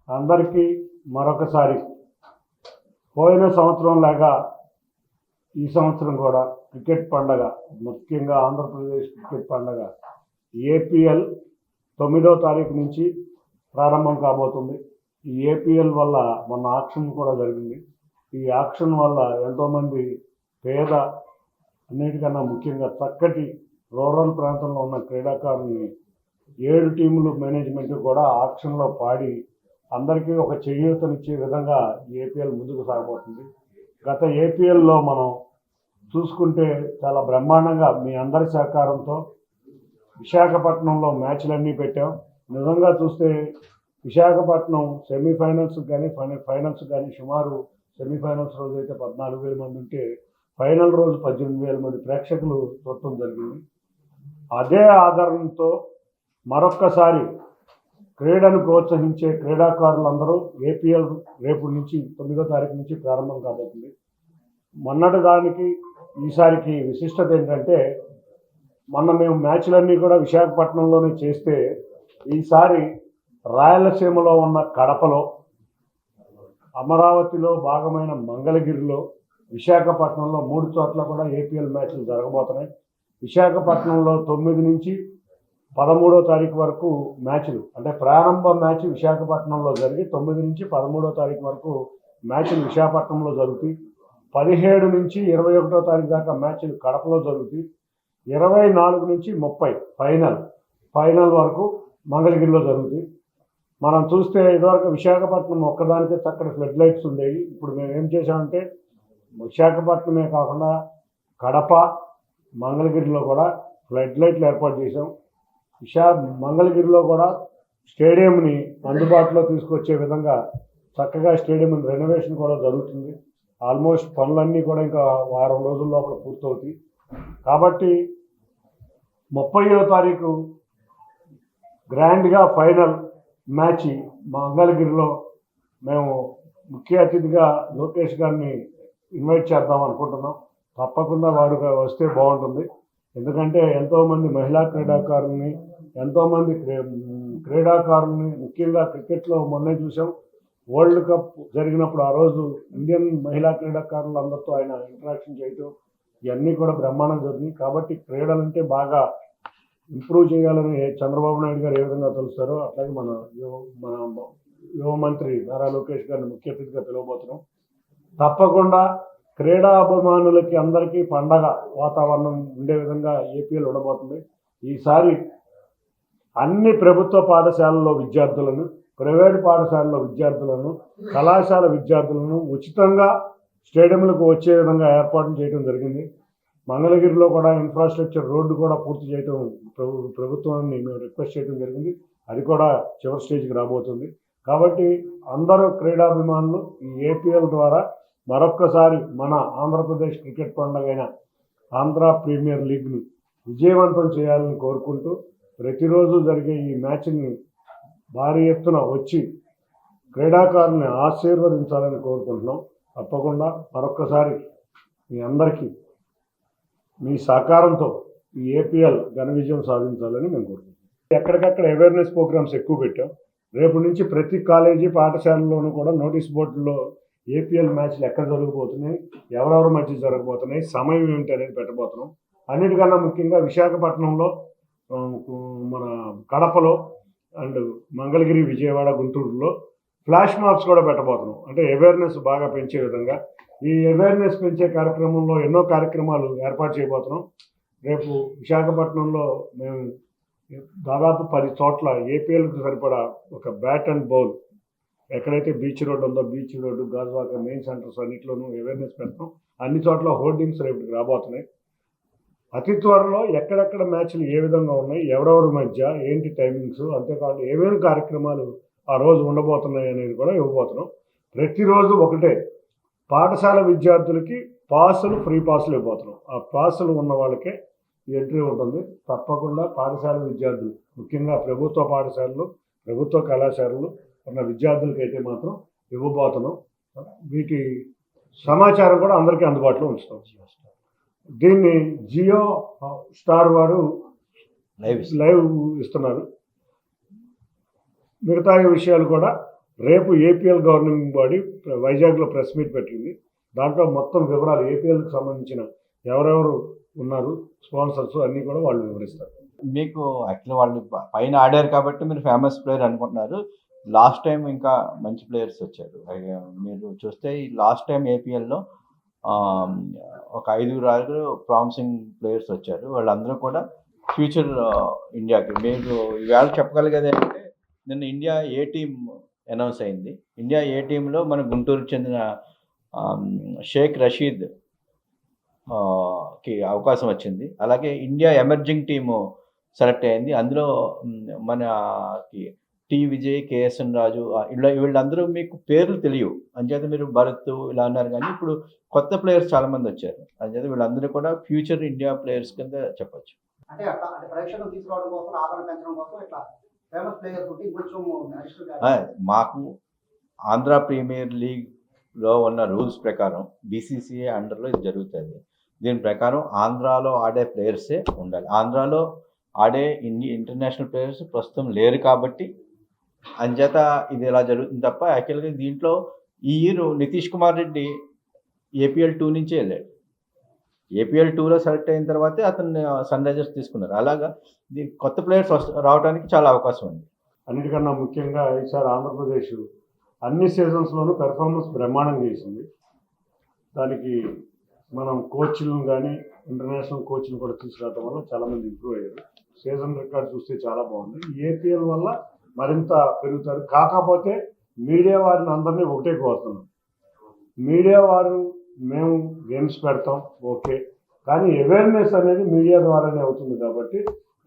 అందరికీ మరొకసారి పోయిన సంవత్సరం లాగా ఈ సంవత్సరం కూడా క్రికెట్ పండగ, ముఖ్యంగా ఆంధ్రప్రదేశ్ క్రికెట్ పండగ ఏపీఎల్ 9వ తారీఖు నుంచి ప్రారంభం కాబోతుంది. ఈ ఏపీఎల్ వల్ల మొన్న ఆక్షన్ కూడా జరిగింది. ఈ ఆక్షన్ వల్ల ఎంతోమంది పేద, అన్నిటికన్నా ముఖ్యంగా చక్కటి రూరల్ ప్రాంతంలో ఉన్న క్రీడాకారుల్ని 7 టీములు మేనేజ్మెంట్ కూడా ఆక్షన్లో పాడి అందరికీ ఒక చేయూతనిచ్చే విధంగా ఏపీఎల్ ముందుకు సాగబోతుంది. గత ఏపీఎల్లో మనం చూసుకుంటే చాలా బ్రహ్మాండంగా మీ అందరి సహకారంతో విశాఖపట్నంలో మ్యాచ్లన్నీ పెట్టాం. నిజంగా చూస్తే విశాఖపట్నం సెమీఫైనల్స్ కానీ ఫైనల్స్ కానీ సుమారు సెమీఫైనల్స్ రోజు అయితే 14,000 మంది ఉంటే ఫైనల్ రోజు 18,000 మంది ప్రేక్షకులు చూడటం జరిగింది. అదే ఆదరణతో మరొక్కసారి క్రీడను ప్రోత్సహించే క్రీడాకారులందరూ ఏపీఎల్ రేపు నుంచి 9వ తారీఖు నుంచి ప్రారంభం కాబోతుంది. మొన్నటి దానికి ఈసారికి విశిష్టత ఏంటంటే, మొన్న మేము మ్యాచ్లన్నీ కూడా విశాఖపట్నంలోనే చేస్తే ఈసారి రాయలసీమలో ఉన్న కడపలో, అమరావతిలో భాగమైన మంగళగిరిలో, విశాఖపట్నంలో 3 చోట్ల కూడా ఏపీఎల్ మ్యాచ్లు జరగబోతున్నాయి. విశాఖపట్నంలో 9 నుంచి 13వ తారీఖు వరకు మ్యాచ్లు, అంటే ప్రారంభ మ్యాచ్ విశాఖపట్నంలో జరిగి 9 నుంచి 13వ తారీఖు వరకు మ్యాచ్లు విశాఖపట్నంలో జరుగుతాయి. 17 నుంచి 21వ తారీఖు దాకా మ్యాచ్లు కడపలో జరుగుతాయి. 24 నుంచి 30 ఫైనల్ వరకు మంగళగిరిలో జరుగుతాయి. మనం చూస్తే ఇదివరకు విశాఖపట్నం ఒక్కదానికే చక్కటి ఫ్లడ్ లైట్స్ ఉండేవి. ఇప్పుడు మేము ఏం చేసామంటే విశాఖపట్నమే కాకుండా కడప, మంగళగిరిలో కూడా ఫ్లడ్ లైట్లు ఏర్పాటు చేసాం. మంగళగిరిలో కూడా స్టేడియంని అందుబాటులో తీసుకొచ్చే విధంగా చక్కగా స్టేడియం రెనోవేషన్ కూడా జరుగుతుంది. ఆల్మోస్ట్ పనులన్నీ కూడా ఇంకా వారం రోజుల లోపల పూర్తవుతాయి. కాబట్టి 30వ తారీఖు గ్రాండ్గా ఫైనల్ మ్యాచ్ మంగళగిరిలో మేము ముఖ్య అతిథిగా లోకేష్ గారిని ఇన్వైట్ చేద్దాం అనుకుంటున్నాం. తప్పకుండా వారు వస్తే బాగుంటుంది. ఎందుకంటే ఎంతోమంది మహిళా క్రీడాకారుల్ని, ఎంతోమంది క్రీడాకారుల్ని, ముఖ్యంగా క్రికెట్లో మొన్నే చూసాం, వరల్డ్ కప్ జరిగినప్పుడు ఆ రోజు ఇండియన్ మహిళా క్రీడాకారులందరితో ఆయన ఇంటరాక్షన్ చేయటం, ఇవన్నీ కూడా బ్రహ్మాండంగా జరిగింది. కాబట్టి క్రీడలంటే బాగా ఇంప్రూవ్ చేయాలని చంద్రబాబు నాయుడు గారు ఏ విధంగా తెలుస్తారో అట్లాగే మన యువ మంత్రి నారా లోకేష్ గారిని ముఖ్య అతిథిగా పిలవబోతున్నాం. తప్పకుండా క్రీడా అభిమానులకి అందరికీ పండగ వాతావరణం ఉండే విధంగా ఏపీఎల్ ఉండబోతుంది. ఈసారి అన్ని ప్రభుత్వ పాఠశాలల్లో విద్యార్థులను, ప్రైవేటు పాఠశాలలో విద్యార్థులను, కళాశాల విద్యార్థులను ఉచితంగా స్టేడియంలకు వచ్చే విధంగా ఏర్పాట్లు చేయడం జరిగింది. మంగళగిరిలో కూడా ఇన్ఫ్రాస్ట్రక్చర్ రోడ్డు కూడా పూర్తి చేయడం ప్రభుత్వాన్ని మేము రిక్వెస్ట్ చేయడం జరిగింది. అది కూడా చివరి స్టేజ్కి రాబోతుంది. కాబట్టి అందరూ క్రీడాభిమానులు ఈ ఏపీఎల్ ద్వారా మరొక్కసారి మన ఆంధ్రప్రదేశ్ క్రికెట్ పండుగైన ఆంధ్ర ప్రీమియర్ లీగ్ని విజయవంతం చేయాలని కోరుకుంటూ, ప్రతిరోజు జరిగే ఈ మ్యాచ్ని భారీ ఎత్తున వచ్చి క్రీడాకారుల్ని ఆశీర్వదించాలని కోరుకుంటున్నాం. తప్పకుండా మరొక్కసారి మీ అందరికీ మీ సహకారంతో ఈ ఏపీఎల్ ఘన విజయం సాధించాలని మేము కోరుకుంటున్నాం. ఎక్కడికక్కడ అవేర్నెస్ ప్రోగ్రామ్స్ ఎక్కువ పెట్టాం. రేపు నుంచి ప్రతి కాలేజీ పాఠశాలలోనూ కూడా నోటీస్ బోర్డులో ఏపీఎల్ మ్యాచ్లు ఎక్కడ జరగబోతున్నాయి, ఎవరెవరి మధ్య జరగబోతున్నాయి, సమయం ఏమిటి అనేది పెట్టబోతున్నాం. అన్నిటికన్నా ముఖ్యంగా విశాఖపట్నంలో, మన కడపలో అండ్ మంగళగిరి, విజయవాడ, గుంటూరులో ఫ్లాష్ మాబ్స్ కూడా పెట్టబోతున్నాం. అంటే అవేర్నెస్ బాగా పెంచే విధంగా. ఈ అవేర్నెస్ పెంచే కార్యక్రమంలో ఎన్నో కార్యక్రమాలు ఏర్పాటు చేయబోతున్నాం. రేపు విశాఖపట్నంలో మేము దాదాపు 10 చోట్ల ఏపీఎల్కి సరిపడా ఒక బ్యాట్ అండ్ బౌల్, ఎక్కడైతే బీచ్ రోడ్ ఉందో beach road, Gajuwaka main centres అన్నింటిలోనూ అవేర్నెస్ పెడతాం. అన్ని చోట్ల హోర్డింగ్స్ రేపు రాబోతున్నాయి. అతి త్వరలో ఎక్కడెక్కడ మ్యాచ్లు ఏ విధంగా ఉన్నాయి, ఎవరెవరి మధ్య ఏంటి టైమింగ్స్, అంతేకాదు ఏమేమి కార్యక్రమాలు ఆ రోజు ఉండబోతున్నాయి అనేది కూడా ఇవ్వబోతున్నాం. ప్రతిరోజు ఒకటే, పాఠశాల విద్యార్థులకి ఫ్రీ పాసులు ఇవ్వబోతున్నాం. ఆ పాసులు ఉన్న వాళ్ళకే ఎంట్రీ ఉంటుంది. తప్పకుండా పాఠశాల విద్యార్థులు, ముఖ్యంగా ప్రభుత్వ పాఠశాలలు, ప్రభుత్వ కళాశాలలు ఉన్న విద్యార్థులకైతే మాత్రం ఇవ్వబోతున్నాం. వీటి సమాచారం కూడా అందరికీ అందుబాటులో ఉంచుతాం. దీన్ని జియో స్టార్ వారు లైవ్ ఇస్తున్నారు. మిగతా విషయాలు కూడా రేపు ఏపీఎల్ గవర్నింగ్ బాడీ వైజాగ్లో ప్రెస్ మీట్ పెట్టింది. దాంట్లో మొత్తం వివరాలు ఏపీఎల్కి సంబంధించిన ఎవరెవరు ఉన్నారు స్పాన్సర్స్ అన్నీ కూడా వాళ్ళు వివరిస్తారు. మీకు యాక్చువల్లీ వాళ్ళు పైన ఆడారు కాబట్టి మీరు ఫేమస్ ప్లేయర్ అనుకుంటున్నారు. లాస్ట్ టైం ఇంకా మంచి ప్లేయర్స్ వచ్చారు. మీరు చూస్తే ఈ లాస్ట్ టైం ఏపీఎల్లో ఒక 5 ప్రామిసింగ్ ప్లేయర్స్ వచ్చారు. వాళ్ళందరూ కూడా ఫ్యూచర్ ఇండియాకి. మీరు ఈవేళ చెప్పగలిగేది ఏంటంటే నిన్న ఇండియా ఏ టీం అనౌన్స్ అయింది. ఇండియా ఏ టీంలో మన గుంటూరుకు చెందిన షేక్ రషీద్ కి అవకాశం వచ్చింది. అలాగే ఇండియా ఎమర్జింగ్ టీము సెలెక్ట్ అయింది. అందులో మనకి టి విజయ్, కేఎస్ఎన్ రాజు వీళ్ళందరూ మీకు పేర్లు తెలియవు. అంచేత మీరు భరత్ ఇలా అన్నారు, కానీ ఇప్పుడు కొత్త ప్లేయర్స్ చాలా మంది వచ్చారు. అంచేత వీళ్ళందరూ కూడా ఫ్యూచర్ ఇండియా ప్లేయర్స్ కింద చెప్పొచ్చు. అంటే అట్లా అంటే ప్రేక్షకులు తీసుకోవడం కోసం, ఆదరణ పెంచడం కోసం ఇట్లా ఫేమస్ ప్లేయర్స్ ఉంటే కొంచెం మాకు ఆంధ్ర ప్రీమియర్ లీగ్లో ఉన్న రూల్స్ ప్రకారం బీసీసీఐ అండర్లో ఇది జరుగుతుంది. దీని ప్రకారం ఆంధ్రాలో ఆడే ప్లేయర్సే ఉండాలి. ఆంధ్రాలో ఆడే ఇంటర్నేషనల్ ప్లేయర్స్ ప్రస్తుతం లేరు కాబట్టి అంచేత ఇది ఇలా జరుగుతుంది తప్ప యాక్చువల్గా దీంట్లో ఈ ఇయర్ నితీష్ కుమార్ రెడ్డి ఏపీఎల్ 2 నుంచే వెళ్ళాడు. ఏపీఎల్ 2లో సెలెక్ట్ అయిన తర్వాతే అతన్ని సన్ రైజర్స్ తీసుకున్నారు. అలాగా కొత్త ప్లేయర్స్ రావడానికి చాలా అవకాశం ఉంది. అన్నిటికన్నా ముఖ్యంగా ఈసారి ఆంధ్రప్రదేశ్ అన్ని సీజన్స్లోనూ పెర్ఫార్మెన్స్ బ్రహ్మాండంగా చేసింది. దానికి మనం కోచ్లను కానీ ఇంటర్నేషనల్ కోచ్లు కూడా తీసుకురావడం వల్ల చాలామంది ఇంప్రూవ్ అయ్యారు. సీజన్ రికార్డ్ చూస్తే చాలా బాగుంది. ఏపీఎల్ వల్ల మరింత పెరుగుతారు. కాకపోతే మీడియా వారిని అందరినీ ఒకటే కోరుతున్నాం. మీడియా వారు మేము గేమ్స్ పెడతాం ఓకే, కానీ అవేర్నెస్ అనేది మీడియా ద్వారానే అవుతుంది. కాబట్టి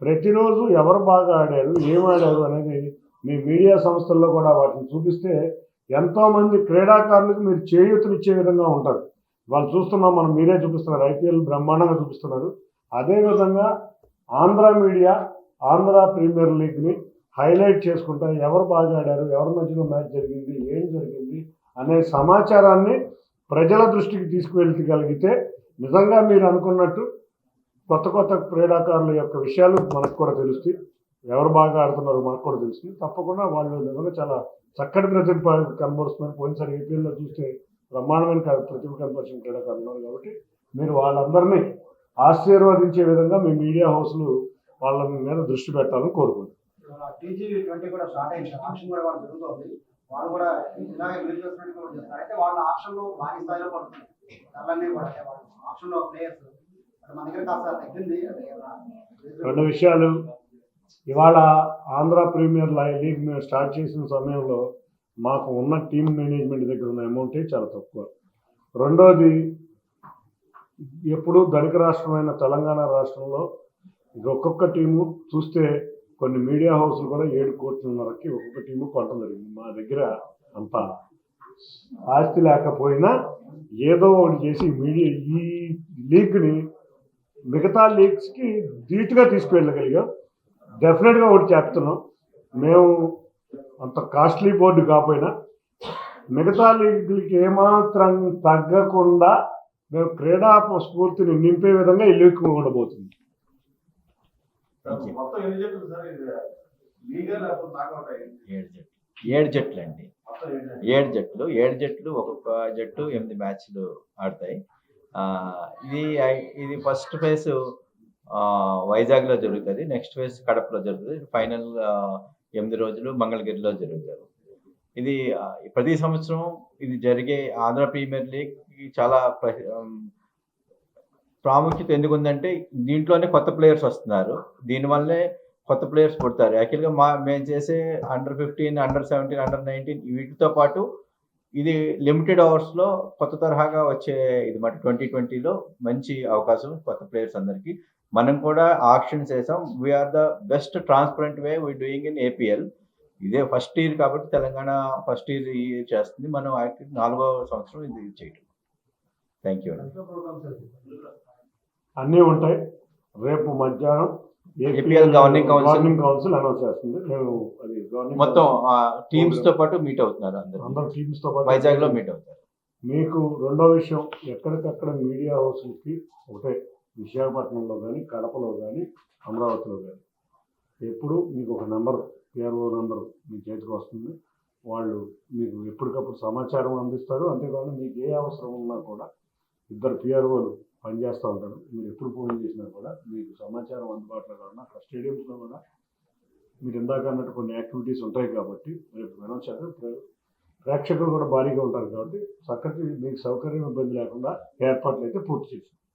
ప్రతిరోజు ఎవరు బాగా ఆడారు, ఏం ఆడారు అనేది మీ మీడియా సంస్థల్లో కూడా వాటిని చూపిస్తే ఎంతోమంది క్రీడాకారులకు మీరు చేయూతనిచ్చే విధంగా ఉంటారు. వాళ్ళు చూస్తున్నాం, మనం మీరే చూపిస్తున్నారు, ఐపీఎల్ బ్రహ్మాండంగా చూపిస్తున్నారు. అదేవిధంగా ఆంధ్ర మీడియా ఆంధ్ర ప్రీమియర్ లీగ్ని హైలైట్ చేసుకుంటా ఎవరు బాగా ఆడారు, ఎవరి మధ్యలో మ్యాచ్ జరిగింది, ఏం జరిగింది అనే సమాచారాన్ని ప్రజల దృష్టికి తీసుకువెళ్ళగలిగితే నిజంగా మీరు అనుకున్నట్టు కొత్త కొత్త క్రీడాకారుల యొక్క విషయాలు మనకు కూడా తెలుస్తాయి. ఎవరు బాగా ఆడుతున్నారో మనకు కూడా తెలుస్తుంది. తప్పకుండా వాళ్ళు నిజంగా చాలా చక్కటి ప్రతిభ కనబరుస్తున్నారు. పోయినసారి ఏపీఎల్లో చూస్తే బ్రహ్మాండమైన ప్రతిభ కనపరిచిన క్రీడాకారులు ఉన్నారు. కాబట్టి మీరు వాళ్ళందరినీ ఆశీర్వదించే విధంగా మీ మీడియా హౌస్లు వాళ్ళ మీద దృష్టి పెట్టాలని కోరుకుంటున్నాను. T20 కూడా స్టార్ట్ అయింది. ఆక్షన్ కూడా వాళ్ళు జరుగుతుంది. వాళ్ళు కూడా ఇలాగే మీరు చేస్తున్నట్టు కూడా చేస్తారు. అయితే వాళ్ళ ఆక్షన్లో భారీ స్థాయిలో పడుతుంది. అలానే కూడా వాళ్ళు ఆక్షన్లో ప్లేయర్స్ మన దగ్గర కాస్త తగ్గింది. రెండు విషయాలు, ఇవాళ ఆంధ్ర ప్రీమియర్ లీగ్ మేము స్టార్ట్ చేసిన సమయంలో మాకు ఉన్న టీమ్ మేనేజ్మెంట్ దగ్గర ఉన్న అమౌంటే చాలా తక్కువ. రెండోది, ఎప్పుడు ధనిక రాష్ట్రమైన తెలంగాణ రాష్ట్రంలో ఒక్కొక్క టీము చూస్తే కొన్ని మీడియా హౌస్లు కూడా 7 కోట్లన్నరకి ఒక్కొక్క టీము కొనడం జరిగింది. మా దగ్గర అంత ఆస్తి లేకపోయినా ఏదో ఒకటి చేసి మీడియా ఈ లీగ్ని మిగతా లీగ్స్కి ధీటుగా తీసుకువెళ్ళగలిగాం. డెఫినెట్గా ఒకటి చెప్తున్నాం, మేము అంత కాస్ట్లీ బోర్డు కాకపోయినా మిగతా లీగ్లకి ఏమాత్రం తగ్గకుండా మేము క్రీడా స్ఫూర్తిని నింపే విధంగా ఈ లీగ్ ఉండబోతుంది. 7 జట్లు అండి. 7 జట్లు ఒక్కొక్క జట్టు 8 మ్యాచ్లు ఆడతాయి. ఇది ఫస్ట్ ఫేజ్ వైజాగ్లో జరుగుతుంది. నెక్స్ట్ ఫేజ్ కడపలో జరుగుతుంది. ఫైనల్ 8 రోజులు మంగళగిరిలో జరుగుతుంది. ఇది ప్రతి సంవత్సరం ఇది జరిగే ఆంధ్ర ప్రీమియర్ లీగ్ చాలా ప్రాముఖ్యత ఎందుకుందంటే దీంట్లోనే కొత్త ప్లేయర్స్ వస్తున్నారు. దీనివల్లే కొత్త ప్లేయర్స్ పుడతారు. యాక్చువల్గా మేము చేసే అండర్-15, అండర్-17, అండర్-19 వీటితో పాటు ఇది లిమిటెడ్ ఓవర్స్లో కొత్త తరహాగా వచ్చే ఇది మాట 2020లో మంచి అవకాశం కొత్త ప్లేయర్స్ అందరికీ. మనం కూడా ఆక్షన్స్ వేసాం. We're the best transparent way we doing in APL. ఇదే ఫస్ట్ ఇయర్ కాబట్టి తెలంగాణ ఫస్ట్ ఇయర్ చేస్తుంది. మనం 4వ సంవత్సరం ఇది చేయటం. Thank you. అన్నీ ఉంటాయి. రేపు మధ్యాహ్నం ఏపీఎల్ గవర్నింగ్ కౌన్సిల్ అనౌన్స్ చేస్తుంది. మేము అది మొత్తం టీమ్స్ తో పాటు మీట్ అవుతున్నారు. అందరూ టీమ్స్ తో పాటు వైజాగ్ లో మీట్ అవుతారు. మీకు రెండో విషయం, ఎక్కడికక్కడ మీడియా హౌస్లకి ఒకటే, విశాఖపట్నంలో కానీ, కడపలో కానీ, అమరావతిలో కానీ ఎప్పుడు మీకు ఒక నెంబర్ పిఆర్ఓ నెంబర్ మీ చేతికి వస్తుంది. వాళ్ళు మీకు ఎప్పటికప్పుడు సమాచారం అందిస్తారు. అంతేకాకుండా మీకు ఏ అవసరం ఉన్నా కూడా ఇద్దరు పిఆర్ఓలు పనిచేస్తూ ఉంటారు. మీరు ఎప్పుడు ఫోన్ చేసినా కూడా మీకు సమాచారం అందుబాటులో కాకుండా అక్కడ స్టేడియంస్లో కూడా మీరు ఇందాక అన్నట్టు కొన్ని యాక్టివిటీస్ ఉంటాయి కాబట్టి రేపు వినోత్సవం ప్రేక్షకులు కూడా భారీగా ఉంటారు కాబట్టి చక్కటి మీకు సౌకర్యం ఇబ్బంది లేకుండా ఏర్పాట్లు అయితే పూర్తి చేశారు.